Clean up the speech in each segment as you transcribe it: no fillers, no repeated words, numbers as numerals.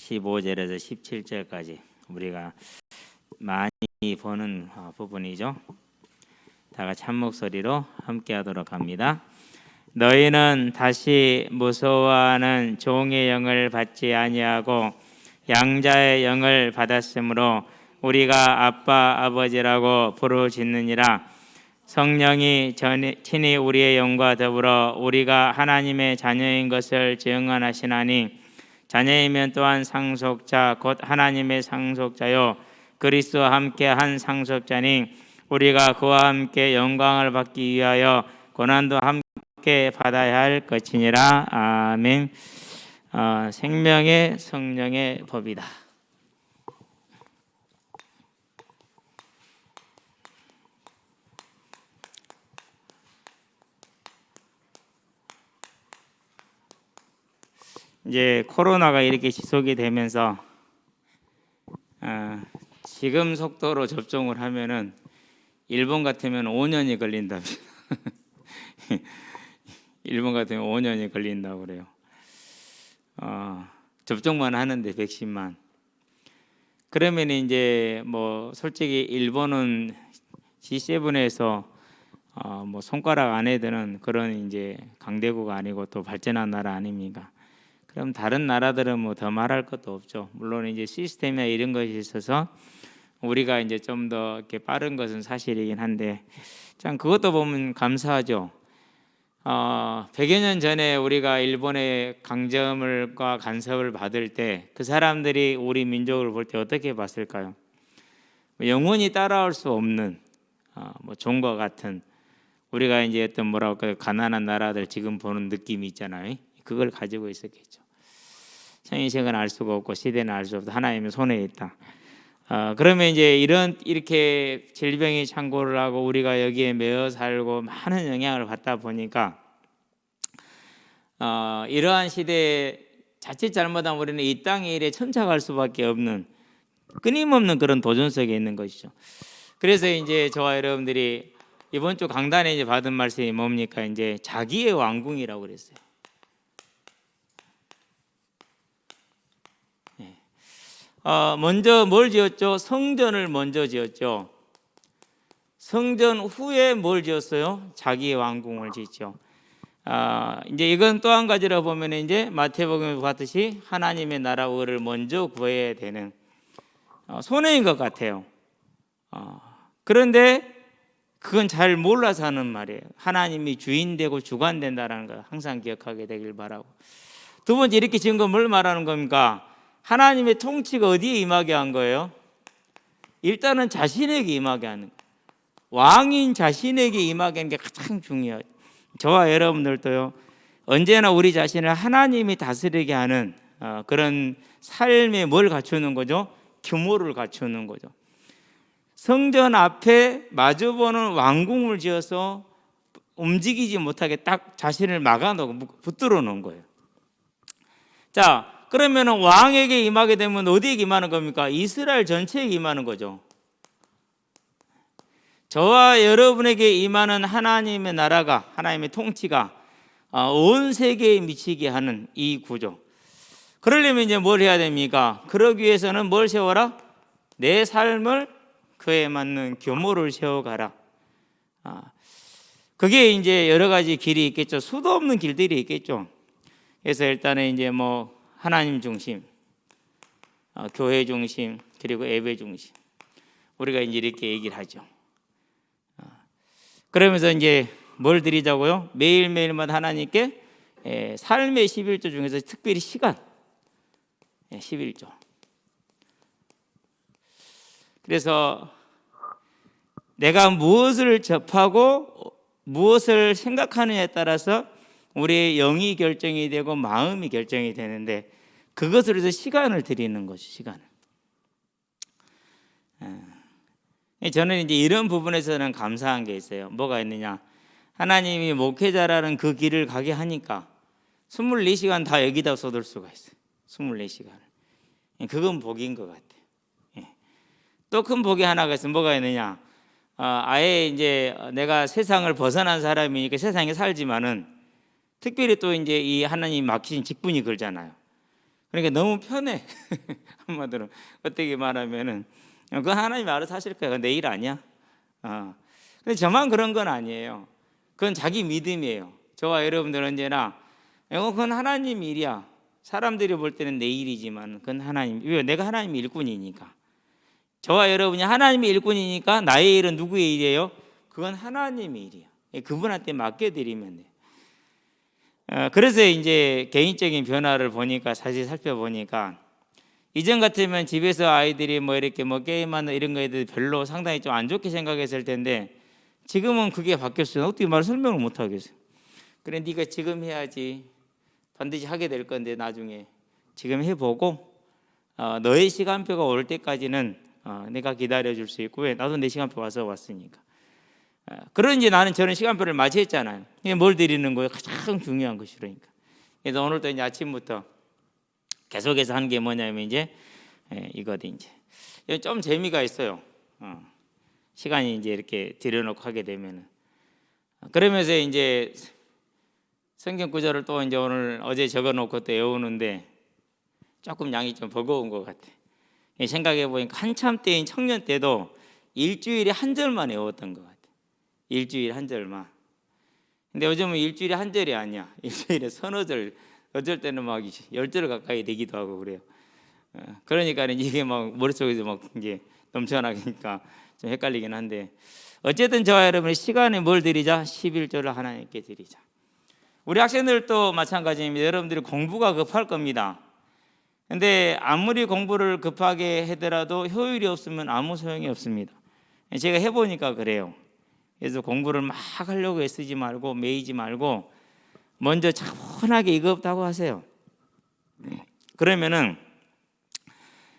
15절에서 17절까지 우리가 많이 보는 부분이죠. 다 같이 한 목소리로 함께 하도록 합니다. 너희는 다시 무서워하는 종의 영을 받지 아니하고 양자의 영을 받았으므로 우리가 아빠 아버지라고 부르짖느니라. 성령이 친히 우리의 영과 더불어 우리가 하나님의 자녀인 것을 증언하시나니 자녀이면 또한 상속자 곧 하나님의 상속자요 그리스도와 함께 한 상속자니 우리가 그와 함께 영광을 받기 위하여 고난도 함께 받아야 할 것이니라. 아멘. 생명의 성령의 법이다. 이제 코로나가 이렇게 지속이 되면서 지금 속도로 접종을 하면은 일본 같으면 5년이 걸린답니다. 일본 같으면 5년이 걸린다고 그래요. 접종만 하는데 백신만. 그러면 이제 뭐 솔직히 일본은 G7에서 뭐 손가락 안에 드는 그런 이제 강대국가 아니고 또 발전한 나라 아닙니까? 그럼 다른 나라들은 뭐 더 말할 것도 없죠. 물론 이제 시스템이나 이런 것이 있어서 우리가 이제 좀 더 이렇게 빠른 것은 사실이긴 한데 참 그것도 보면 감사하죠. 100여 년 전에 우리가 일본의 강점과 간섭을 받을 때 그 사람들이 우리 민족을 볼 때 어떻게 봤을까요? 영원히 따라올 수 없는 뭐 종과 같은 우리가 이제 어떤 뭐라고 할까요? 가난한 나라들 지금 보는 느낌이 있잖아요. 그걸 가지고 있었겠죠. 현실은 알 수가 없고 시대는 알 수 없다. 하나님의 손에 있다. 그러면 이제 이렇게 질병이 창궐을 하고 우리가 여기에 매여 살고 많은 영향을 받다 보니까 이러한 시대에 자칫 잘못하면 우리는 이 땅의 일에 천착할 수밖에 없는 끊임없는 그런 도전 속에 있는 것이죠. 그래서 이제 저와 여러분들이 이번 주 강단에 이제 받은 말씀이 뭡니까? 이제 자기의 왕궁이라고 그랬어요. 먼저 뭘 지었죠? 성전을 먼저 지었죠. 성전 후에 뭘 지었어요? 자기의 왕궁을 짓죠. 이제 이건 또 한 가지로 보면 이제 마태복음에 봤듯이 하나님의 나라와 의를 먼저 구해야 되는 손해인 것 같아요. 그런데 그건 잘 몰라서 하는 말이에요. 하나님이 주인되고 주관된다는 걸 항상 기억하게 되길 바라고. 두 번째 이렇게 지은 건 뭘 말하는 겁니까? 하나님의 통치가 어디에 임하게 한 거예요? 일단은 자신에게 임하게 하는 거예요. 왕인 자신에게 임하게 하는 게 가장 중요해요. 저와 여러분들도요. 언제나 우리 자신을 하나님이 다스리게 하는 그런 삶에 뭘 갖추는 거죠? 규모를 갖추는 거죠. 성전 앞에 마주보는 왕궁을 지어서 움직이지 못하게 딱 자신을 막아놓고 붙들어 놓은 거예요. 자, 그러면 왕에게 임하게 되면 어디에 임하는 겁니까? 이스라엘 전체에 임하는 거죠. 저와 여러분에게 임하는 하나님의 나라가, 하나님의 통치가 온 세계에 미치게 하는 이 구조. 그러려면 이제 뭘 해야 됩니까? 그러기 위해서는 뭘 세워라? 내 삶을 그에 맞는 규모를 세워가라. 그게 이제 여러 가지 길이 있겠죠. 수도 없는 길들이 있겠죠. 그래서 일단은 이제 뭐 하나님 중심, 교회 중심, 그리고 예배 중심. 우리가 이제 이렇게 얘기를 하죠. 그러면서 이제 뭘 드리자고요? 매일매일마다 하나님께 삶의 11조 중에서 특별히 시간 11조. 그래서 내가 무엇을 접하고 무엇을 생각하느냐에 따라서 우리의 영이 결정이 되고 마음이 결정이 되는데 그것을 위해서 시간을 드리는 것이 시간을. 저는 이제 이런 부분에서는 감사한 게 있어요. 뭐가 있느냐? 하나님이 목회자라는 그 길을 가게 하니까 24시간 다 여기다 쏟을 수가 있어요. 24시간을. 그건 복인 것 같아요. 또 큰 복이 하나가 있어요. 뭐가 있느냐? 아예 이제 내가 세상을 벗어난 사람이니까 세상에 살지만은 특별히 또 이제 이 하나님 맡기신 직분이 그러잖아요. 그러니까 너무 편해. 한마디로 어떻게 말하면은 그건 하나님이 알아서 하실 거야. 그건 내 일 아니야. 근데 저만 그런 건 아니에요. 그건 자기 믿음이에요. 저와 여러분들은 언제나 그건 하나님 일이야. 사람들이 볼 때는 내 일이지만 그건 하나님. 왜? 내가 하나님의 일꾼이니까. 저와 여러분이 하나님의 일꾼이니까 나의 일은 누구의 일이에요? 그건 하나님의 일이야. 그분한테 맡겨드리면 돼요. 그래서 이제 개인적인 변화를 보니까 사실 살펴보니까 이전 같으면 집에서 아이들이 뭐 이렇게 뭐 게임하는 이런 거에 대해서 별로 상당히 좀 안 좋게 생각했을 텐데 지금은 그게 바뀌었어요. 어떻게 말을 설명을 못 하겠어요. 그래 네가 지금 해야지. 반드시 하게 될 건데 나중에 지금 해보고 너의 시간표가 올 때까지는 내가 기다려줄 수 있고 왜? 나도 내 시간표 와서 왔으니까. 그런지 저는 시간표를 맞이했잖아요. 뭘 드리는 거예요? 가장 중요한 것이 그러니까. 그래서 오늘도 이제 아침부터 계속해서 한 게 뭐냐면 이제 이거든 이제 좀 재미가 있어요. 시간이 이제 이렇게 들여놓고 하게 되면은 그러면서 이제 성경 구절을 또 이제 오늘 어제 적어놓고 또 외우는데 조금 양이 좀 버거운 것 같아. 생각해 보니까 한참 때인 청년 때도 일주일에 한 절만 외웠던 것 같아. 일주일에 한 절만. 근데 요즘은 일주일에 한 절이 아니야. 일주일에 서너 절, 어쩔 때는 막 10절 가까이 되기도 하고 그래요. 그러니까 이게 막 머릿속에서 막 이제 넘쳐나니까 좀 헷갈리긴 한데 어쨌든 저와 여러분의 시간에 뭘 드리자? 11절을 하나님께 드리자. 우리 학생들도 마찬가지입니다. 여러분들이 공부가 급할 겁니다. 근데 아무리 공부를 급하게 하더라도 효율이 없으면 아무 소용이 없습니다. 제가 해보니까 그래요. 그래서 공부를 막 하려고 애쓰지 말고 매이지 말고 먼저 차분하게 이것부터 하고 하세요. 그러면은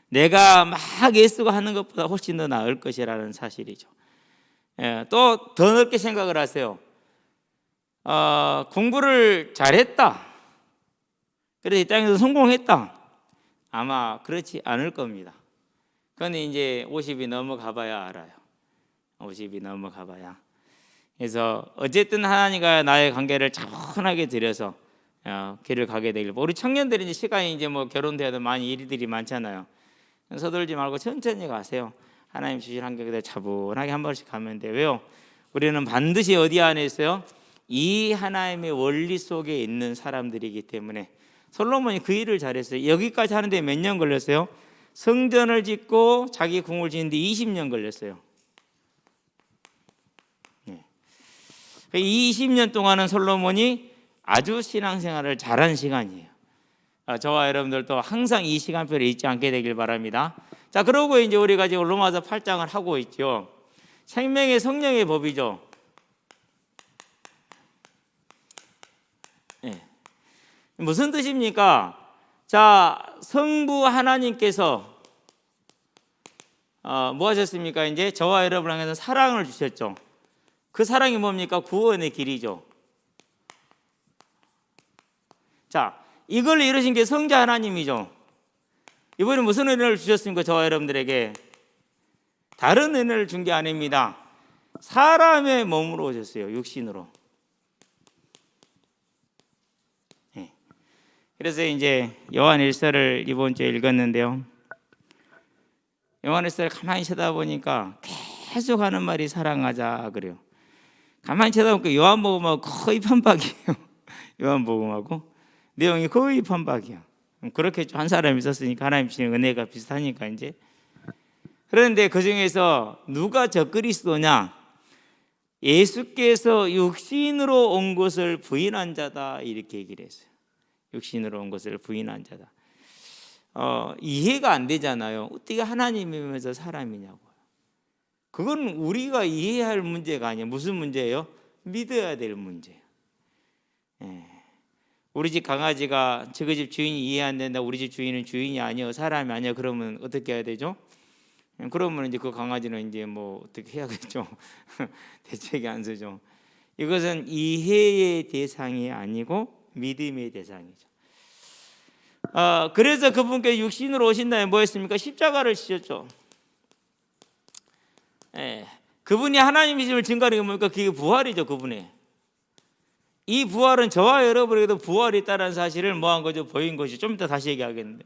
내가 막 애쓰고 하는 것보다 훨씬 더 나을 것이라는 사실이죠. 또 더 넓게 생각을 하세요. 공부를 잘했다. 그래서 이 땅에서 성공했다. 아마 그렇지 않을 겁니다. 그건 이제 50이 넘어가봐야 알아요. 50이 넘어가봐야. 그래서 어쨌든 하나님과 나의 관계를 차분하게 들여서 길을 가게 되길. 우리 청년들이 이제 시간이 이제 뭐 결혼돼도 많이 일들이 많잖아요. 서둘지 말고 천천히 가세요. 하나님 주신 환경에 차분하게 한 번씩 가면 돼요. 왜요? 우리는 반드시 어디 안에 있어요? 이 하나님의 원리 속에 있는 사람들이기 때문에. 솔로몬이 그 일을 잘했어요. 여기까지 하는데 몇 년 걸렸어요? 성전을 짓고 자기 궁을 짓는데 20년 걸렸어요. 이 20년 동안은 솔로몬이 아주 신앙생활을 잘한 시간이에요. 저와 여러분들도 항상 이 시간표를 잊지 않게 되길 바랍니다. 자, 그러고 이제 우리가 지금 로마서 8장을 하고 있죠. 생명의 성령의 법이죠. 무슨 뜻입니까? 자, 성부 하나님께서 뭐 하셨습니까? 이제 저와 여러분에게는 사랑을 주셨죠. 그 사랑이 뭡니까? 구원의 길이죠. 자, 이걸 이루신 게 성자 하나님이죠. 이번에 무슨 은혜를 주셨습니까? 저와 여러분들에게 다른 은혜를 준 게 아닙니다. 사람의 몸으로 오셨어요. 육신으로. 그래서 이제 요한 1서를 이번 주에 읽었는데요. 요한 1서를 가만히 쳐다보니까 계속 하는 말이 사랑하자 그래요. 가만히 쳐다보니까 요한복음하고 거의 판박이에요. 요한복음하고 내용이 거의 판박이야. 그렇게 한 사람이 있었으니까 하나님 주시는 은혜가 비슷하니까 이제. 그런데 그 중에서 누가 저 그리스도냐? 예수께서 육신으로 온 것을 부인한 자다 이렇게 얘기를 했어요. 육신으로 온 것을 부인한 자다. 이해가 안 되잖아요. 어떻게 하나님이면서 사람이냐고요. 그건 우리가 이해해야 할 문제가 아니에요. 무슨 문제예요? 믿어야 될 문제예요. 우리 집 강아지가 저그 집 주인이 이해 안 된다. 우리 집 주인은 주인이 아니요 사람이 아니요. 그러면 어떻게 해야 되죠? 그러면 이제 그 강아지는 이제 뭐 어떻게 해야겠죠? 대책이 안 서죠. 이것은 이해의 대상이 아니고 믿음의 대상이죠. 그래서 그분께 육신으로 오신 다음에 뭐 했습니까? 십자가를 지셨죠. 그분이 하나님이심을 증거하는 게 뭡니까? 그게 부활이죠. 그분의 이 부활은 저와 여러분에게도 부활이 있다는 사실을 뭐한 거죠? 보인 것이. 좀 이따 다시 얘기하겠는데,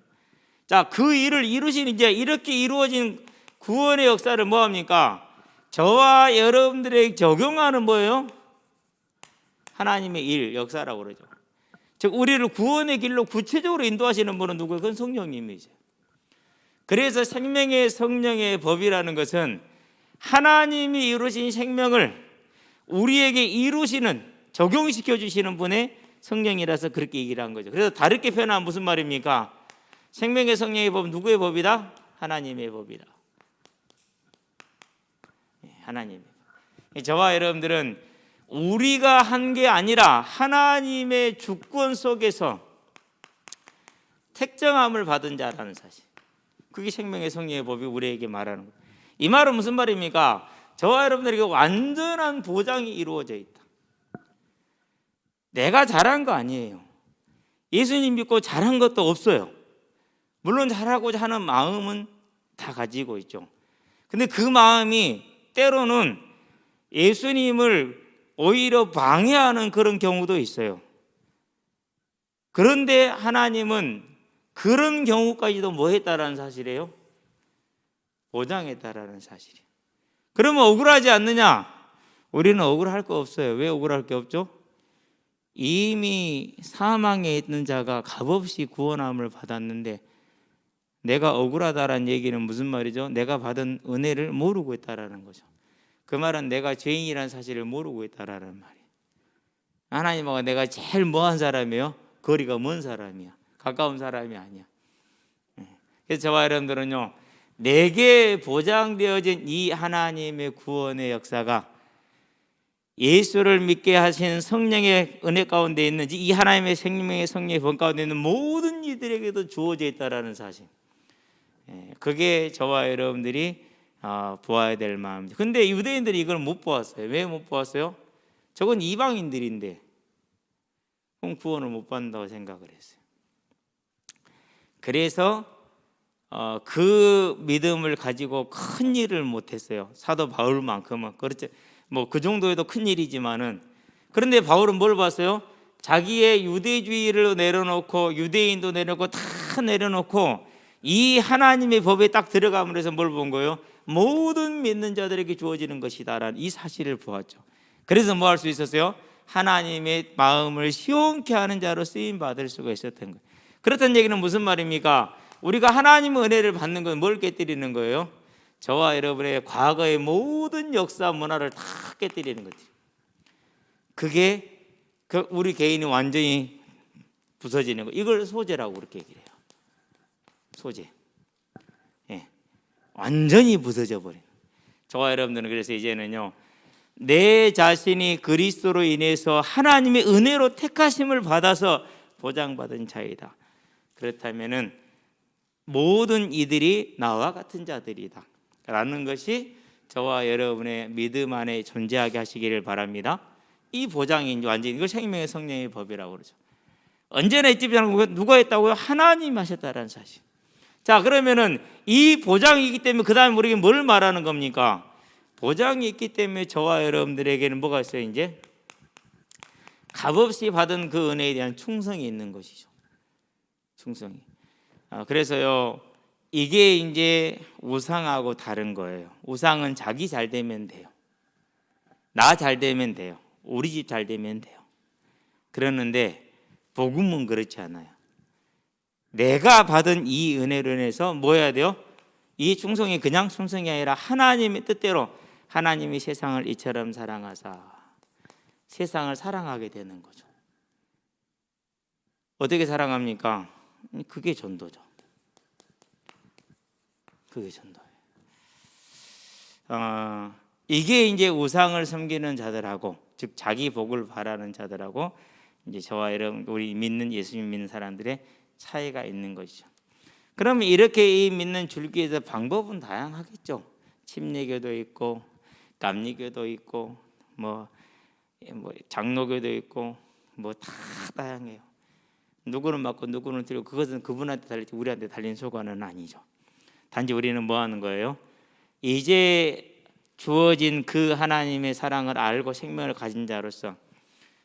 자, 그 일을 이루신, 이제 이렇게 이루어진 구원의 역사를 뭐합니까? 저와 여러분들에게 적용하는 뭐예요? 하나님의 일, 역사라고 그러죠. 즉 우리를 구원의 길로 구체적으로 인도하시는 분은 누구예요? 그건 성령님이죠. 그래서 생명의 성령의 법이라는 것은 하나님이 이루신 생명을 우리에게 이루시는, 적용시켜 주시는 분의 성령이라서 그렇게 얘기를 한 거죠. 그래서 다르게 표현하면 무슨 말입니까? 생명의 성령의 법은 누구의 법이다? 하나님의 법이다. 하나님. 저와 여러분들은 우리가 한 게 아니라 하나님의 주권 속에서 택정함을 받은 자라는 사실, 그게 생명의 성령의 법이 우리에게 말하는 거예요. 이 말은 무슨 말입니까? 저와 여러분들에게 완전한 보장이 이루어져 있다. 내가 잘한 거 아니에요. 예수님 믿고 잘한 것도 없어요. 물론 잘하고자 하는 마음은 다 가지고 있죠. 근데 그 마음이 때로는 예수님을 오히려 방해하는 그런 경우도 있어요. 그런데 하나님은 그런 경우까지도 뭐 했다라는 사실이에요? 보장했다라는 사실이에요. 그러면 억울하지 않느냐? 우리는 억울할 거 없어요. 왜 억울할 게 없죠? 이미 사망에 있는 자가 값없이 구원함을 받았는데 내가 억울하다라는 얘기는 무슨 말이죠? 내가 받은 은혜를 모르고 있다라는 거죠. 그 말은 내가 죄인이라는 사실을 모르고 있다라는 말이에요. 하나님하고 내가 제일 뭐한 사람이에요? 거리가 먼 사람이야. 가까운 사람이 아니야. 그래서 저와 여러분들은요, 내게 보장되어진 이 하나님의 구원의 역사가 예수를 믿게 하신 성령의 은혜 가운데 있는, 이 하나님의 생명의 성령의 본 가운데 있는 모든 이들에게도 주어져 있다라는 사실, 그게 저와 여러분들이 보아야 될 마음입니다. 근데 유대인들이 이걸 못 보았어요. 왜 못 보았어요? 저건 이방인들인데 그럼 구원을 못 받는다고 생각을 했어요. 그래서 그 믿음을 가지고 큰 일을 못했어요. 사도 바울만큼은. 그렇죠. 뭐 그 정도에도 큰 일이지만은, 그런데 바울은 뭘 봤어요? 자기의 유대주의를 내려놓고 유대인도 내려놓고 다 내려놓고 이 하나님의 법에 딱 들어감으로 뭘 본 거예요? 모든 믿는 자들에게 주어지는 것이다라는 이 사실을 보았죠. 그래서 뭐 할 수 있었어요? 하나님의 마음을 시원케 하는 자로 쓰임 받을 수가 있었던 거예요. 그렇다는 얘기는 무슨 말입니까? 우리가 하나님의 은혜를 받는 건 뭘 깨뜨리는 거예요? 저와 여러분의 과거의 모든 역사 문화를 다 깨뜨리는 거죠. 그게 우리 개인이 완전히 부서지는 거. 이걸 소재라고 그렇게 얘기해요. 소재. 완전히 부서져 버린. 저와 여러분들은 그래서 이제는요, 내 자신이 그리스도로 인해서 하나님의 은혜로 택하심을 받아서 보장받은 자이다. 그렇다면은 모든 이들이 나와 같은 자들이다 라는 것이 저와 여러분의 믿음 안에 존재하게 하시기를 바랍니다. 이 보장이 완전히, 이걸 생명의 성령의 법이라고 그러죠. 언제나 있지 않고 누가 했다고요? 하나님이 하셨다라는 사실. 자, 그러면은 이 보장이 있기 때문에 그 다음에 우리에게 뭘 말하는 겁니까? 보장이 있기 때문에 저와 여러분들에게는 뭐가 있어요? 이제 값없이 받은 그 은혜에 대한 충성이 있는 것이죠. 충성이. 그래서요, 이게 이제 우상하고 다른 거예요. 우상은 자기 잘 되면 돼요. 나 잘 되면 돼요. 우리 집 잘 되면 돼요. 그러는데 복음은 그렇지 않아요. 내가 받은 이 은혜로 인해서 뭐 해야 돼요? 이 충성이 그냥 충성이 아니라 하나님의 뜻대로, 하나님이 세상을 이처럼 사랑하사 세상을 사랑하게 되는 거죠. 어떻게 사랑합니까? 그게 전도죠. 그게 전도예요. 이게 이제 우상을 섬기는 자들하고, 즉 자기 복을 바라는 자들하고 이제 저와 여러분, 우리 믿는 예수님 믿는 사람들의 차이가 있는 것이죠. 그러면 이렇게 이 믿는 줄기에서 방법은 다양하겠죠. 침례교도 있고, 감리교도 있고, 뭐 장로교도 있고, 뭐 다 다양해요. 누구는 맞고 누구는 틀리고, 그것은 그분한테 달리지 우리한테 달린 소관은 아니죠. 단지 우리는 뭐 하는 거예요? 이제 주어진 그 하나님의 사랑을 알고 생명을 가진 자로서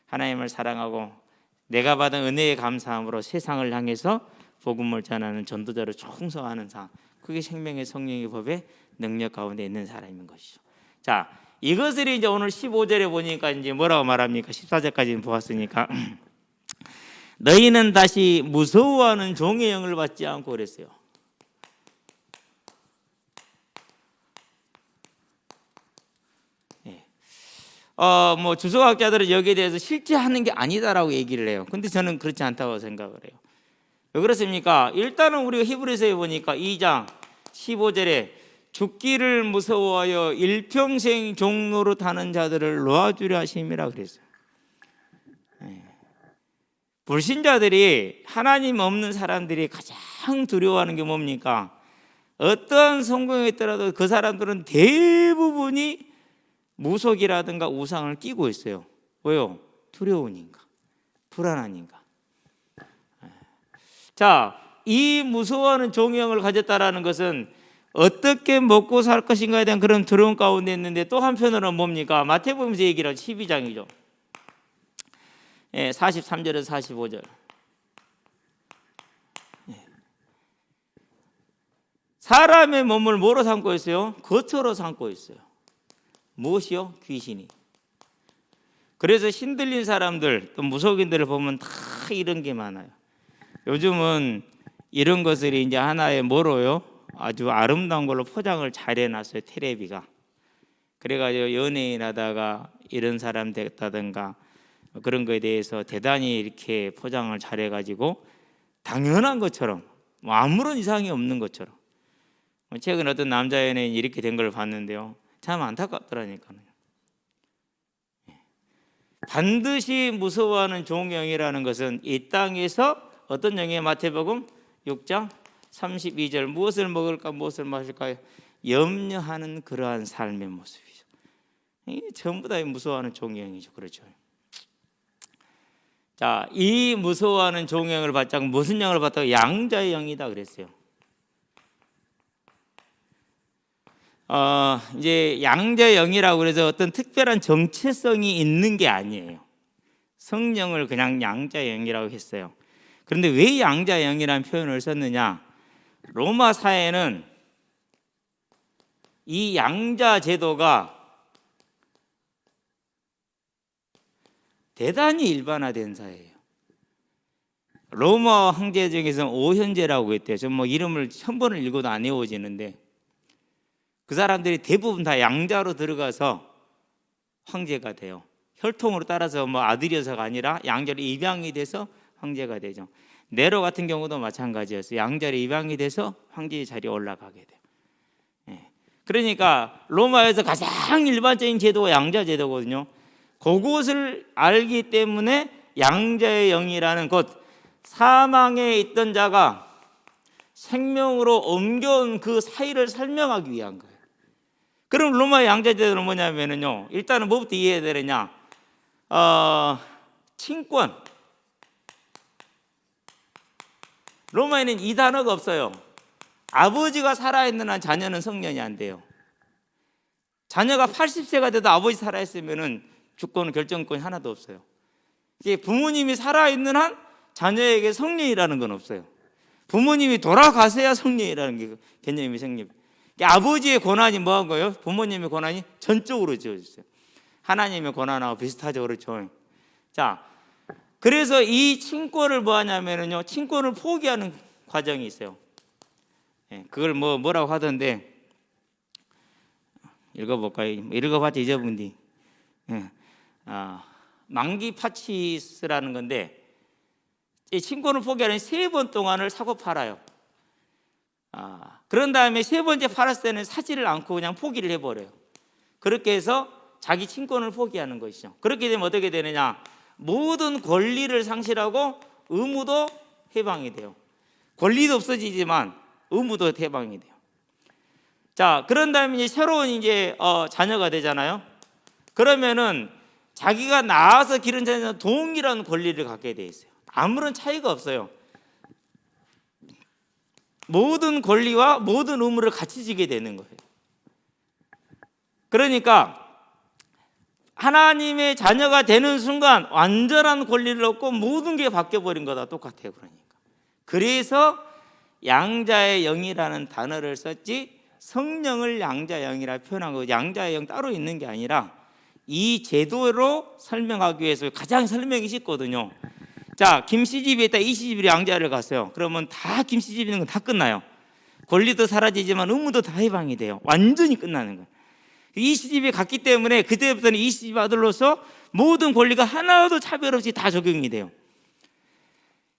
하나님을 사랑하고 내가 받은 은혜에 감사함으로 세상을 향해서 복음을 전하는 전도자로 충성하는 사람, 그게 생명의 성령의 법의 능력 가운데 있는 사람인 것이죠. 자, 이것을 이제 오늘 15절에 보니까 이제 뭐라고 말합니까? 14절까지는 보았으니까 너희는 다시 무서워하는 종의 영을 받지 않고 그랬어요. 뭐 주석학자들은 여기에 대해서 실제 하는 게 아니다라고 얘기를 해요. 근데 저는 그렇지 않다고 생각을 해요. 왜 그렇습니까? 일단은 우리가 히브리서에 보니까 2장 15절에 죽기를 무서워하여 일평생 종로로 타는 자들을 놓아주려 하심이라 그랬어요. 불신자들이, 하나님 없는 사람들이 가장 두려워하는 게 뭡니까? 어떠한 성공이 있더라도 그 사람들은 대부분이 무속이라든가 우상을 끼고 있어요. 왜요? 두려우니까, 불안하니까. 자, 이 무서워하는 종영을 가졌다라는 것은 어떻게 먹고 살 것인가에 대한 그런 두려움 가운데 있는데, 또 한편으로는 뭡니까? 마태복음에서 얘기를 12장이죠. 43절에서 45절. 사람의 몸을 뭐로 삼고 있어요? 거처로 삼고 있어요. 무엇이요? 귀신이. 그래서 신들린 사람들, 또 무속인들을 보면 다 이런 게 많아요. 요즘은 이런 것들이 이제 하나의 뭐로요? 아주 아름다운 걸로 포장을 잘 해놨어요. 텔레비가. 그래가지고 연예인 하다가 이런 사람 됐다든가 그런 거에 대해서 대단히 이렇게 포장을 잘 해가지고 당연한 것처럼, 뭐 아무런 이상이 없는 것처럼. 최근 어떤 남자 연예인이 이렇게 된 걸 봤는데요, 참 안타깝더라니까요. 반드시 무서워하는 종영이라는 것은 이 땅에서 어떤 영이에요? 마태복음 6장 32절, 무엇을 먹을까 무엇을 마실까 염려하는 그러한 삶의 모습이죠. 이게 전부 다 무서워하는 종영이죠. 그렇죠. 자, 이 무서워하는 종영을 받자고 무슨 영을 받다가 양자의 영이다 그랬어요. 이제 양자의 영이라고 그래서 어떤 특별한 정체성이 있는 게 아니에요. 성령을 그냥 양자의 영이라고 했어요. 그런데 왜 양자의 영이라는 표현을 썼느냐? 로마 사회는 이 양자 제도가 대단히 일반화된 사회예요. 로마 황제 중에서는 오현제라고 했대요. 저 뭐 이름을 1000번을 읽어도 안 외워지는데, 그 사람들이 대부분 다 양자로 들어가서 황제가 돼요. 혈통으로 따라서 뭐 아들이어서가 아니라 양자로 입양이 돼서 황제가 되죠. 네로 같은 경우도 마찬가지였어요. 양자로 입양이 돼서 황제의 자리에 올라가게 돼요. 그러니까 로마에서 가장 일반적인 제도가 양자 제도거든요. 그것을 알기 때문에 양자의 영이라는 것, 사망에 있던 자가 생명으로 옮겨온 그 사이를 설명하기 위한 거예요. 그럼 로마의 양자 제도는 뭐냐면요, 일단은 뭐부터 이해해야 되느냐? 친권. 로마에는 이 단어가 없어요. 아버지가 살아있는 한 자녀는 성년이 안 돼요. 자녀가 80세가 돼도 아버지 살아있으면 주권, 결정권이 하나도 없어요. 부모님이 살아있는 한 자녀에게 성년이라는 건 없어요. 부모님이 돌아가셔야 성년이라는 게 개념이 생깁니다. 아버지의 권한이 뭐한 거예요? 부모님의 권한이 전적으로 지어졌어요. 하나님의 권한하고 비슷하죠. 그렇죠. 자, 그래서 이 친권을 뭐 하냐면요, 친권을 포기하는 과정이 있어요. 그걸 뭐라고 하던데, 읽어볼까요? 읽어봤자 잊어본디. 만기 파치스라는 건데, 이 친권을 포기하는 3번 동안을 사고 팔아요. 그런 다음에 3번째 팔았을 때는 사지를 않고 그냥 포기를 해버려요. 그렇게 해서 자기 친권을 포기하는 것이죠. 그렇게 되면 어떻게 되느냐? 모든 권리를 상실하고 의무도 해방이 돼요. 권리도 없어지지만 의무도 해방이 돼요. 자, 그런 다음에 이제 새로운 자녀가 되잖아요. 그러면은 자기가 낳아서 기른 자녀는 동일한 권리를 갖게 돼 있어요. 아무런 차이가 없어요. 모든 권리와 모든 의무를 같이 지게 되는 거예요. 그러니까 하나님의 자녀가 되는 순간 완전한 권리를 얻고 모든 게 바뀌어버린 거다. 똑같아요. 그러니까 그래서 양자의 영이라는 단어를 썼지 성령을 양자의 영이라 표현한 거. 양자의 영 따로 있는 게 아니라 이 제도로 설명하기 위해서 가장 설명이 쉽거든요. 자, 김씨집에 있다 이씨집이 양자를 갔어요. 그러면 다 김씨집 있는 건 다 끝나요. 권리도 사라지지만 의무도 다 해방이 돼요. 완전히 끝나는 거예요. 이씨집에 갔기 때문에 그때부터는 이씨집 아들로서 모든 권리가 하나도 차별 없이 다 적용이 돼요.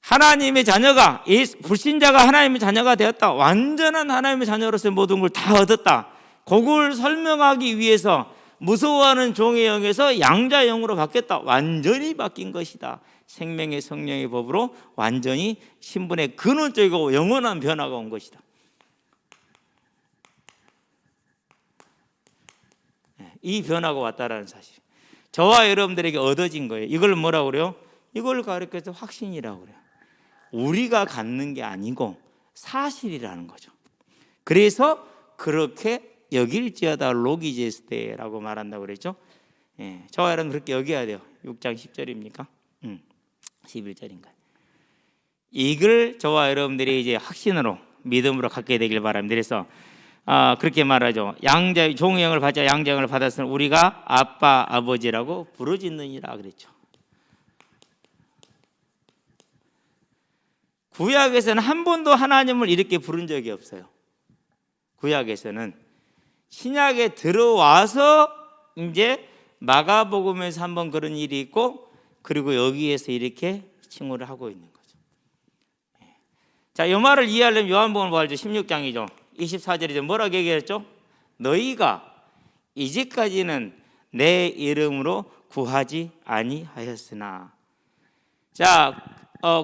하나님의 자녀가, 불신자가 하나님의 자녀가 되었다. 완전한 하나님의 자녀로서의 모든 걸 다 얻었다. 그걸 설명하기 위해서 무서워하는 종의 영에서 양자의 영으로 바뀌었다. 완전히 바뀐 것이다. 생명의 성령의 법으로 완전히 신분의 근원적이고 영원한 변화가 온 것이다. 이 변화가 왔다라는 사실. 저와 여러분들에게 얻어진 거예요. 이걸 뭐라고 그래요? 이걸 가르쳐서 확신이라고 그래요. 우리가 갖는 게 아니고 사실이라는 거죠. 그래서 그렇게 여길지어다 로기제스테라고 말한다고 그랬죠. 저와 여러분 그렇게 여겨야 돼요. 6장 10절입니까? 11절인가요? 이걸 저와 여러분들이 이제 확신으로 믿음으로 갖게 되길 바랍니다. 그래서 그렇게 말하죠. 양자 종의 영을 받자 양자 영을 받았으면 우리가 아빠 아버지라고 부르짖느니라 그랬죠. 구약에서는 한 번도 하나님을 이렇게 부른 적이 없어요. 구약에서는 신약에 들어와서 이제 마가복음에서 한번 그런 일이 있고 그리고 여기에서 이렇게 칭호를 하고 있는 거죠. 자, 이 말을 이해하려면 요한복음을 봐야죠. 16장이죠. 24절이죠. 뭐라고 얘기했죠? 너희가 이제까지는 내 이름으로 구하지 아니하였으나. 자,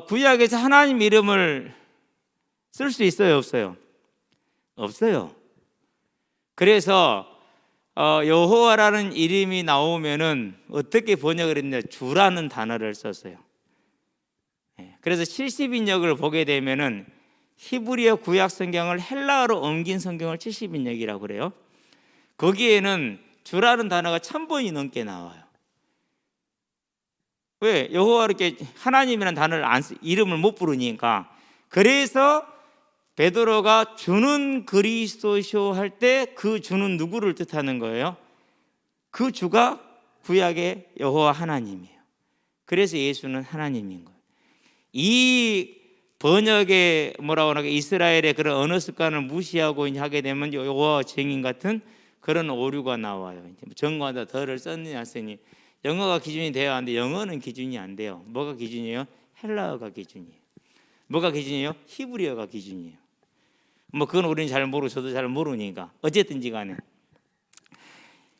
구약에서 하나님 이름을 쓸 수 있어요, 없어요? 없어요. 그래서 여호와라는 이름이 나오면은 어떻게 번역을 했냐? 주라는 단어를 썼어요. 그래서 70인역을 보게 되면은 히브리어 구약 성경을 헬라어로 옮긴 성경을 70인역이라고 그래요. 거기에는 주라는 단어가 1000번이 넘게 나와요. 왜? 여호와 이렇게 하나님이라는 단어를 이름을 못 부르니까. 그래서 베드로가 주는 그리스도시오 할 때 그 주는 누구를 뜻하는 거예요? 그 주가 구약의 여호와 하나님이에요. 그래서 예수는 하나님인 거예요. 이 번역에 뭐라고 하나 이스라엘의 그런 언어 습관을 무시하고 하게 되면 여호와 증인 같은 그런 오류가 나와요. 정과다 더를 썼느냐 안 쓰니 영어가 기준이 돼야 하는데 영어는 기준이 안 돼요. 뭐가 기준이에요? 헬라어가 기준이에요. 뭐가 기준이에요? 히브리어가 기준이에요. 뭐 그건 우리는 잘 모르고 저도 잘 모르니까 어쨌든지 간에.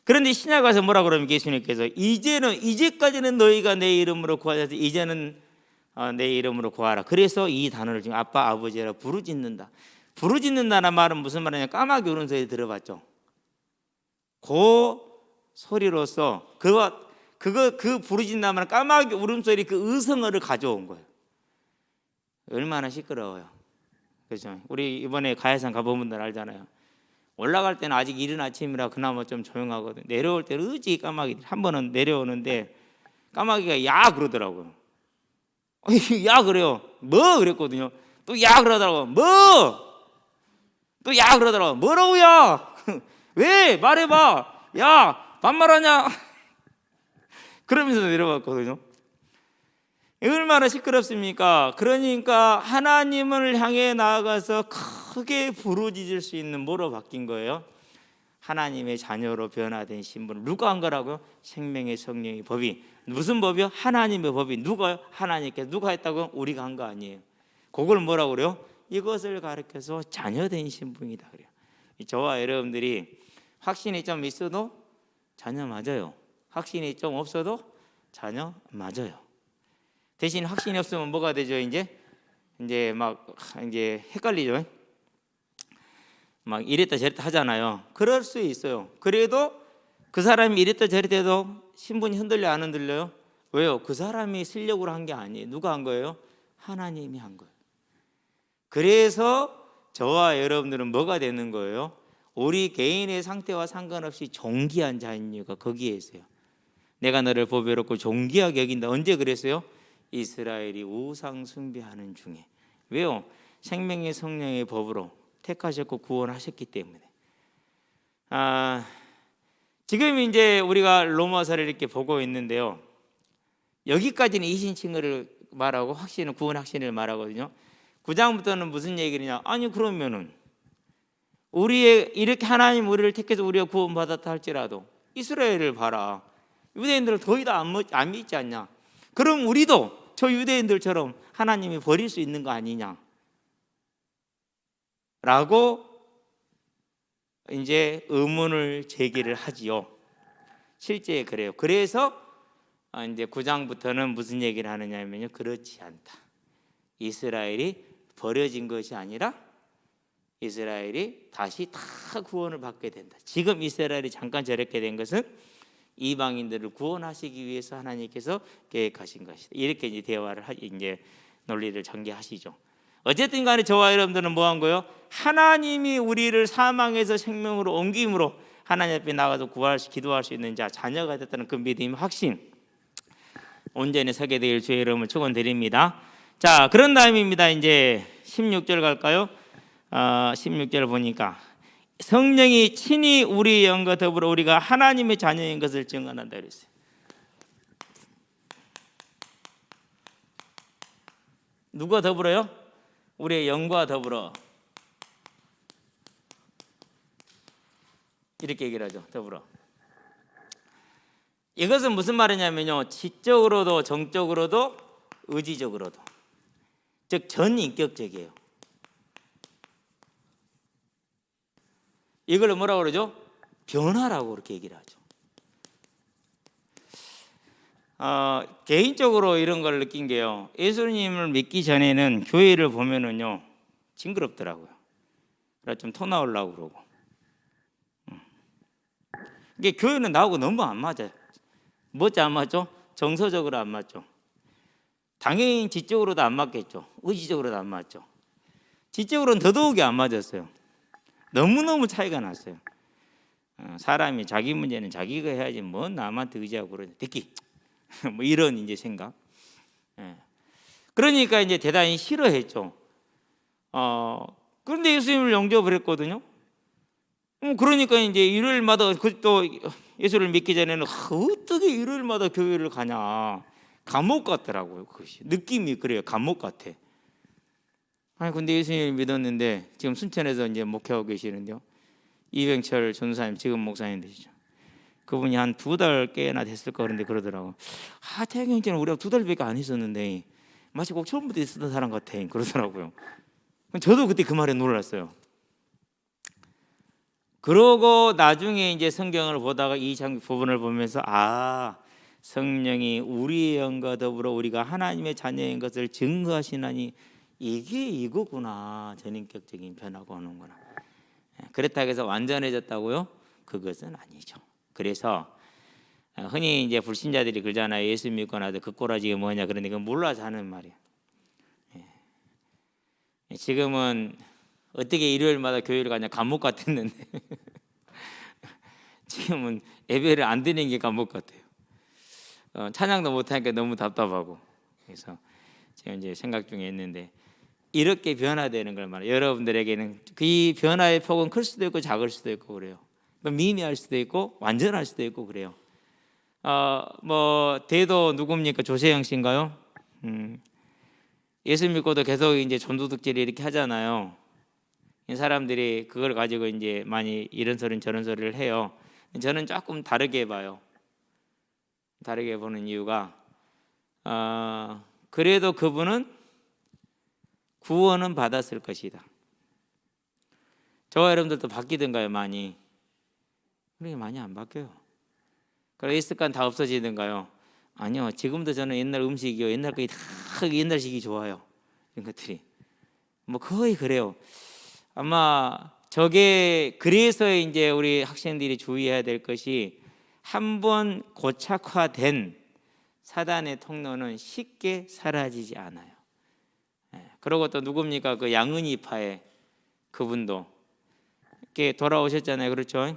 그런데 신약 와서 뭐라고 그러면 예수님께서 이제까지는 너희가 내 이름으로 구하자. 이제는 내 이름으로 구하라. 그래서 이 단어를 지금 아빠 아버지라 부르짖는다. 부르짖는다는 말은 무슨 말이냐? 까마귀 우는 소리 들어봤죠? 그 소리로서 그 부르짖는다는 말은 까마귀 울음소리 그 의성어를 가져온 거예요. 얼마나 시끄러워요. 그렇죠? 우리 이번에 가야산 가본 분들 알잖아요. 올라갈 때는 아직 이른 아침이라 그나마 좀 조용하거든. 내려올 때는 의지 까마귀 한 번은 내려오는데 까마귀가 야 그러더라고요. 야 그래요. 뭐 그랬거든요. 또 야 그러더라고요. 뭐? 또 야 그러더라고요. 뭐라고야? 왜? 말해봐. 야 반말하냐? 그러면서 내려왔거든요. 얼마나 시끄럽습니까? 그러니까 하나님을 향해 나아가서 크게 부르짖을 수 있는 뭐로 바뀐 거예요? 하나님의 자녀로 변화된 신분. 누가 한 거라고요? 생명의 성령의 법이. 무슨 법이요? 하나님의 법이. 누가요? 하나님께서. 누가 했다고요? 우리가 한 거 아니에요. 그걸 뭐라고 그래요? 이것을 가르쳐서 자녀된 신분이다 그래요. 저와 여러분들이 확신이 좀 있어도 자녀 맞아요. 확신이 좀 없어도 자녀 맞아요. 대신 확신이 없으면 뭐가 되죠? 이제 막 헷갈리죠. 막 이랬다 저랬다 하잖아요. 그럴 수 있어요. 그래도 그 사람이 이랬다 저랬다 해도 신분이 흔들려 안 흔들려요? 왜요? 그 사람이 실력으로 한 게 아니에요. 누가 한 거예요? 하나님이 한 거예요. 그래서 저와 여러분들은 뭐가 되는 거예요? 우리 개인의 상태와 상관없이 존귀한 자인 이유가 거기에 있어요. 내가 너를 보배롭고 존귀하게 여긴다. 언제 그랬어요? 이스라엘이 우상 숭배하는 중에. 왜요? 생명의 성령의 법으로 택하셨고 구원하셨기 때문에. 지금 이제 우리가 로마서를 이렇게 보고 있는데요. 여기까지는 이신칭의를 말하고 확신은 구원 확신을 말하거든요. 9장부터는 무슨 얘기냐? 아니 그러면은 우리의 이렇게 하나님 우리를 택해서 우리가 구원받았다 할지라도 이스라엘을 봐라. 유대인들을 거의 다 안 믿지 않냐? 그럼 우리도 저 유대인들처럼 하나님이 버릴 수 있는 거 아니냐? 라고 이제 의문을 제기를 하지요. 실제 그래요. 그래서 이제 9장부터는 무슨 얘기를 하느냐면요. 그렇지 않다. 이스라엘이 버려진 것이 아니라 이스라엘이 다시 다 구원을 받게 된다. 지금 이스라엘이 잠깐 저렇게 된 것은 이방인들을 구원하시기 위해서 하나님께서 계획하신 것이다. 이렇게 이제 대화를 이제 논리를 전개하시죠. 어쨌든 간에 저와 여러분들은 뭐 한 거예요? 하나님이 우리를 사망에서 생명으로 옮김으로 하나님 앞에 나가서 기도할 수 있는 자녀가 됐다는 그 믿음의 확신, 온전히 서게 될 주의 이름을 축원드립니다. 자, 그런 다음입니다. 이제 16절 갈까요? 16절 보니까 성령이 친히 우리의 영과 더불어 우리가 하나님의 자녀인 것을 증언한다 그랬어요. 누가 더불어요? 우리의 영과 더불어. 이렇게 얘기를 하죠. 더불어. 이것은 무슨 말이냐면요. 지적으로도 정적으로도 의지적으로도. 즉 전인격적이에요. 이걸 뭐라고 그러죠? 변화라고 그렇게 얘기를 하죠. 개인적으로 이런 걸 느낀 게요. 예수님을 믿기 전에는 교회를 보면은요 징그럽더라고요. 그래서 좀 토 나오려고 그러고. 이게 교회는 나하고 너무 안 맞아요. 뭐지 안 맞죠? 정서적으로 안 맞죠. 당연히 지적으로도 안 맞겠죠. 의지적으로도 안 맞죠. 지적으로는 더더욱이 안 맞았어요. 너무너무 차이가 났어요. 사람이 자기 문제는 자기가 해야지 뭐 남한테 의지하고 그러냐. 듣기. 뭐 이런 이제 생각. 그러니까 이제 대단히 싫어했죠. 그런데 예수님을 영접을 했거든요. 그러니까 이제 일요일마다 또 예수를 믿기 전에는 어떻게 일요일마다 교회를 가냐. 감옥 같더라고요. 그것이 느낌이 그래요. 감옥 같아. 아니 근데 예수님을 믿었는데 지금 순천에서 이제 목회하고 계시는데요. 이병철 전사님 지금 목사님 되시죠. 그분이 한 2달 꽤나 됐을 거 그런데 그러더라고. 태경이는 우리가 2달밖에 안 있었는데 마치 꼭 처음부터 있었던 사람 같아. 그러더라고요. 저도 그때 그 말에 놀랐어요. 그러고 나중에 이제 성경을 보다가 이 부분을 보면서 성령이 우리의 영과 더불어 우리가 하나님의 자녀인 것을 증거하시나니 이게 이거구나. 전인격적인 변화가 오는구나. 그렇다고 해서 완전해졌다고요? 그것은 아니죠. 그래서 흔히 이제 불신자들이 그러잖아요. 예수 믿고 나도 그 꼬라지가 뭐냐 그러는데 그건 몰라서 하는 말이에요. 지금은 어떻게 일요일마다 교회를 가냐 감옥 같았는데 지금은 예배를 안 드리는 게 감옥 같아요. 찬양도 못하니까 너무 답답하고. 그래서 제가 이제 생각 중에 있는데 이렇게 변화되는 걸 말해요. 여러분들에게는 이 변화의 폭은 클 수도 있고 작을 수도 있고 그래요. 미미할 수도 있고 완전할 수도 있고 그래요. 뭐 대도 누굽니까? 조세영 씨인가요? 예수 믿고도 계속 이제 전도둑질을 이렇게 하잖아요. 사람들이 그걸 가지고 이제 많이 이런 소리 저런 소리를 해요. 저는 조금 다르게 봐요. 다르게 보는 이유가 그래도 그분은 구원은 받았을 것이다. 저와 여러분들도 바뀌던가요? 많이? 그렇게 많이 안 바뀌어요. 그래서 있을 건 다 없어지던가요? 아니요. 지금도 저는 옛날 음식이요. 옛날 거기 다 옛날식이 좋아요. 이런 것들이 뭐 거의 그래요. 아마 저게 그래서 이제 우리 학생들이 주의해야 될 것이 한번 고착화된 사단의 통로는 쉽게 사라지지 않아요. 그리고 또 누굽니까? 그 양은이파의 그분도 이렇게 돌아오셨잖아요. 그렇죠?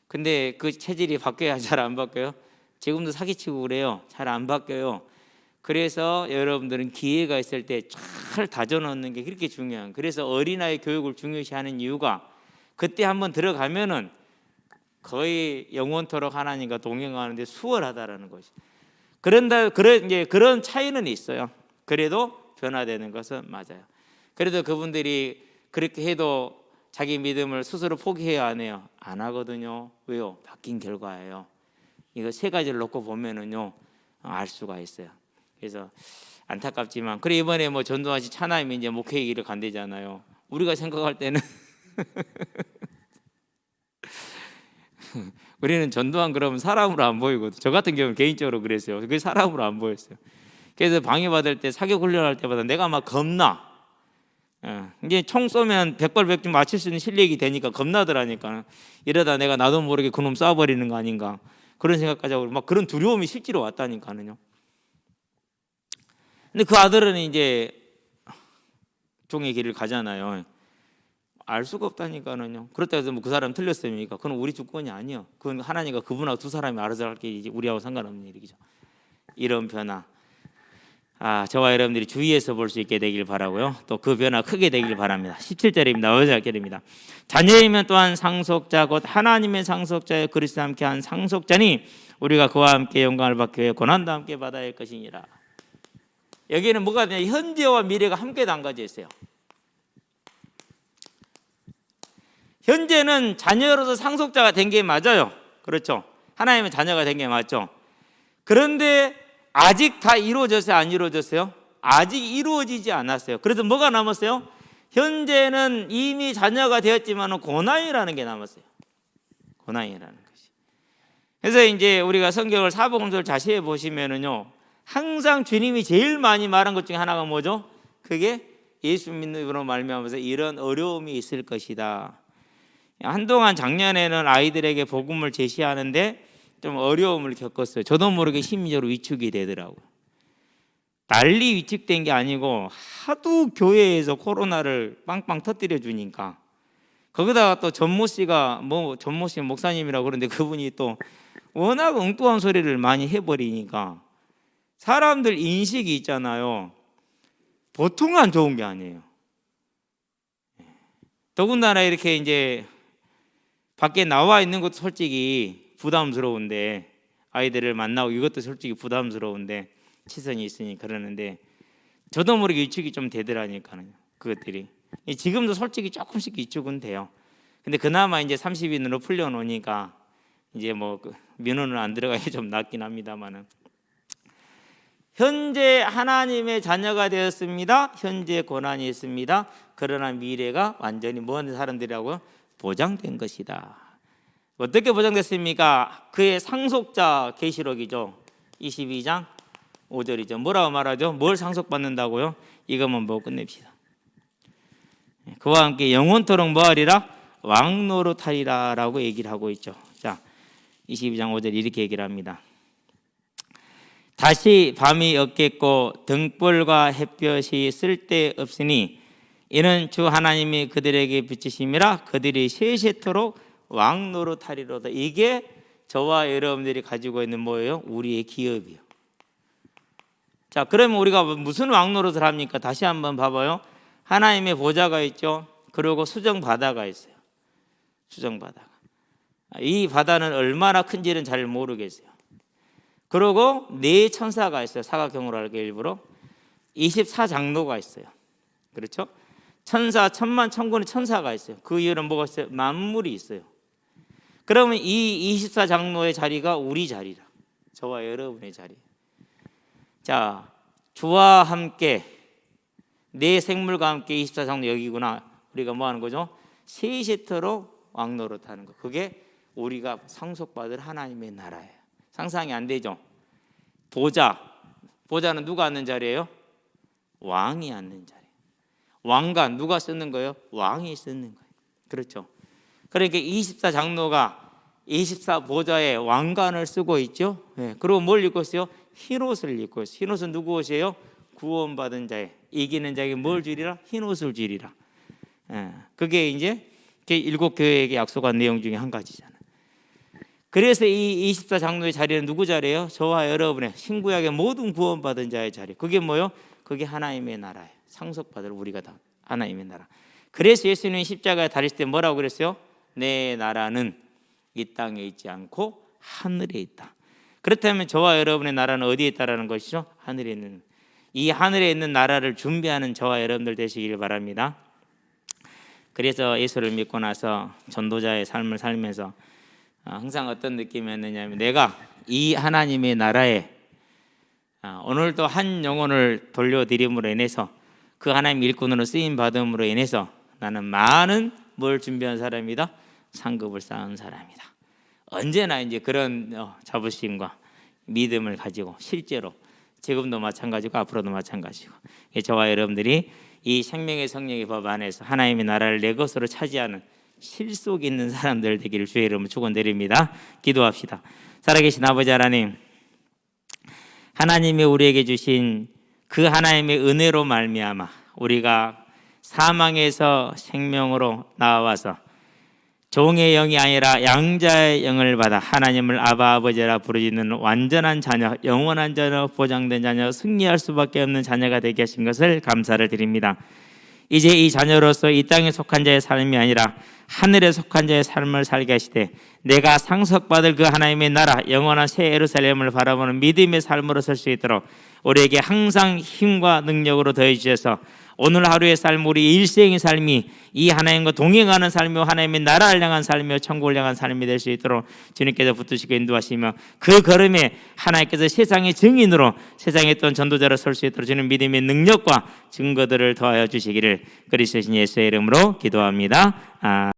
근데 그 체질이 바뀌어야 잘 안 바뀌어요? 지금도 사기치고 그래요. 잘 안 바뀌어요. 그래서 여러분들은 기회가 있을 때 잘 다져놓는 게 그렇게 중요한. 그래서 어린아이 교육을 중요시하는 이유가 그때 한번 들어가면은 거의 영원토록 하나님과 동행하는데 수월하다라는 것이. 그런 차이는 있어요. 그래도 변화되는 것은 맞아요. 그래도 그분들이 그렇게 해도 자기 믿음을 스스로 포기해야 하네요. 안 하거든요. 왜요? 바뀐 결과예요. 이거 세 가지를 놓고 보면은요 알 수가 있어요. 그래서 안타깝지만 그래 이번에 뭐 전도환 씨 차남이 이제 목회 길을 간대잖아요. 우리가 생각할 때는 우리는 전도환 그러면 사람으로 안 보이거든. 저 같은 경우는 개인적으로 그랬어요. 그게 사람으로 안 보였어요. 그래서 방해받을 때 사격 훈련할 때마다 내가 막 겁나. 이제 총 쏘면 백발백중 맞출 수 있는 실력이 되니까 겁나더라니까. 이러다 내가 나도 모르게 그놈 쏴버리는 거 아닌가 그런 생각까지 하고 막 그런 두려움이 실제로 왔다니까요. 근데 그 아들은 이제 종의 길을 가잖아요. 알 수가 없다니까요. 그렇다고 해서 뭐 그 사람 틀렸습니까? 그건 우리 주권이 아니요. 그건 하나님과 그분하고 두 사람이 알아서 할 게 우리하고 상관없는 일이죠. 이런 변화. 저와 여러분들이 주위에서 볼 수 있게 되길 바라고요. 또 그 변화 크게 되길 바랍니다. 17절입니다. 5절입니다. 자녀이면 또한 상속자 곧 하나님의 상속자여 그리스도와 함께한 상속자니 우리가 그와 함께 영광을 받기 위해 고난도 함께 받아야 할 것이니라. 여기는 뭐가 되냐? 현재와 미래가 함께 담겨져 있어요. 현재는 자녀로서 상속자가 된 게 맞아요. 그렇죠? 하나님의 자녀가 된 게 맞죠. 그런데 아직 다 이루어졌어요? 안 이루어졌어요? 아직 이루어지지 않았어요. 그래서 뭐가 남았어요? 현재는 이미 자녀가 되었지만 고난이라는 게 남았어요. 고난이라는 것이. 그래서 이제 우리가 성경을 사복음서를 자세히 보시면은요, 항상 주님이 제일 많이 말한 것 중에 하나가 뭐죠? 그게 예수 믿음으로 말미암아서 이런 어려움이 있을 것이다. 한동안 작년에는 아이들에게 복음을 제시하는데 좀 어려움을 겪었어요. 저도 모르게 심리적으로 위축이 되더라고요. 난리 위축된 게 아니고 하도 교회에서 코로나를 빵빵 터뜨려 주니까 거기다가 또 전모 씨가 전모 씨 목사님이라고 그러는데 그분이 또 워낙 엉뚱한 소리를 많이 해버리니까 사람들 인식이 있잖아요. 보통 안 좋은 게 아니에요. 더군다나 이렇게 이제 밖에 나와 있는 것도 솔직히 부담스러운데 아이들을 만나고 이것도 솔직히 부담스러운데 시선이 있으니 그러는데 저도 모르게 위축이 좀 되더라니까요. 그것들이 지금도 솔직히 조금씩 위축은 돼요. 근데 그나마 이제 30인으로 풀려놓으니까 이제 뭐 민원은 안 들어가게 좀 낫긴 합니다만은 현재 하나님의 자녀가 되었습니다. 현재 고난이 있습니다. 그러나 미래가 완전히 먼 사람들이라고 보장된 것이다. 어떻게 보장됐습니까? 그의 상속자 계시록이죠. 22장 5절이죠. 뭐라고 말하죠? 뭘 상속받는다고요? 이것만 보고 끝냅시다. 그와 함께 영원토록 뭐하리라? 왕노릇하리라 라고 얘기를 하고 있죠. 자, 22장 5절 이렇게 얘기를 합니다. 다시 밤이 없겠고 등불과 햇볕이 쓸데없으니 이는 주 하나님이 그들에게 비치심이라 그들이 세세토록 왕노릇하리로다. 이게 저와 여러분들이 가지고 있는 뭐예요? 우리의 기업이요. 자, 그러면 우리가 무슨 왕노릇을 합니까? 다시 한번 봐봐요. 하나님의 보좌가 있죠. 그리고 수정바다가 있어요. 수정바다가. 이 바다는 얼마나 큰지는 잘 모르겠어요. 그리고 네 천사가 있어요. 사각형으로 할게 일부러 24장로가 있어요. 그렇죠? 천사, 천만, 천군의 천사가 있어요. 그 이유는 뭐가 있어요? 만물이 있어요. 그러면 이 24장로의 자리가 우리 자리라. 저와 여러분의 자리. 자, 주와 함께 내 생물과 함께 24장로 여기구나. 우리가 뭐 하는 거죠? 세세토록 왕노릇하는 거. 그게 우리가 상속받을 하나님의 나라예요. 상상이 안 되죠? 보좌는 누가 앉는 자리예요? 왕이 앉는 자리. 왕관 누가 쓰는 거예요? 왕이 쓰는 거예요. 그렇죠? 그러니까 24장로가 24보좌에 왕관을 쓰고 있죠. 네. 그리고 뭘 입고 있어요? 흰옷을 입고 있어요. 흰옷은 누구 옷이에요? 구원받은 자의 이기는 자에게 뭘 주리라? 흰옷을 주리라. 네. 그게 이제 일곱 교회에게 약속한 내용 중에 한 가지잖아요. 그래서 이 24장로의 자리는 누구 자리예요? 저와 여러분의 신구약의 모든 구원받은 자의 자리. 그게 뭐요? 그게 하나님의 나라예요. 상속받을 우리가 다 하나님의 나라. 그래서 예수님이 십자가에 달리실 때 뭐라고 그랬어요? 내 나라는 이 땅에 있지 않고 하늘에 있다. 그렇다면 저와 여러분의 나라는 어디에 있다라는 것이죠? 하늘에 있는, 이 하늘에 있는 나라를 준비하는 저와 여러분들 되시길 바랍니다. 그래서 예수를 믿고 나서 전도자의 삶을 살면서 항상 어떤 느낌이었느냐면, 내가 이 하나님의 나라에 오늘도 한 영혼을 돌려드림으로 인해서, 그 하나님 일꾼으로 쓰임 받음으로 인해서 나는 많은 뭘 준비한 사람이다? 상급을 쌓은 사람이다. 언제나 이제 그런 자부심과 믿음을 가지고, 실제로 지금도 마찬가지고 앞으로도 마찬가지고, 저와 여러분들이 이 생명의 성령의 법 안에서 하나님의 나라를 내 것으로 차지하는 실속 있는 사람들 되기를 주의 이름으로 축원드립니다. 기도합시다. 살아계신 아버지 하나님, 하나님이 우리에게 주신 그 하나님의 은혜로 말미암아 우리가 사망에서 생명으로 나와서 종의 영이 아니라 양자의 영을 받아 하나님을 아바 아버지라 부르짖는 완전한 자녀, 영원한 자녀, 보장된 자녀, 승리할 수밖에 없는 자녀가 되게 하신 것을 감사를 드립니다. 이제 이 자녀로서 이 땅에 속한 자의 삶이 아니라 하늘에 속한 자의 삶을 살게 하시되, 내가 상속받을 그 하나님의 나라 영원한 새 예루살렘을 바라보는 믿음의 삶으로 설 수 있도록 우리에게 항상 힘과 능력으로 더해 주셔서 오늘 하루의 삶, 우리 일생의 삶이 이 하나님과 동행하는 삶이요 하나님의 나라를 향한 삶이요 천국을 향한 삶이 될 수 있도록 주님께서 붙드시고 인도하시며, 그 걸음에 하나님께서 세상의 증인으로, 세상의 또 전도자로 설 수 있도록 주는 믿음의 능력과 증거들을 더하여 주시기를 그리스도신 예수의 이름으로 기도합니다.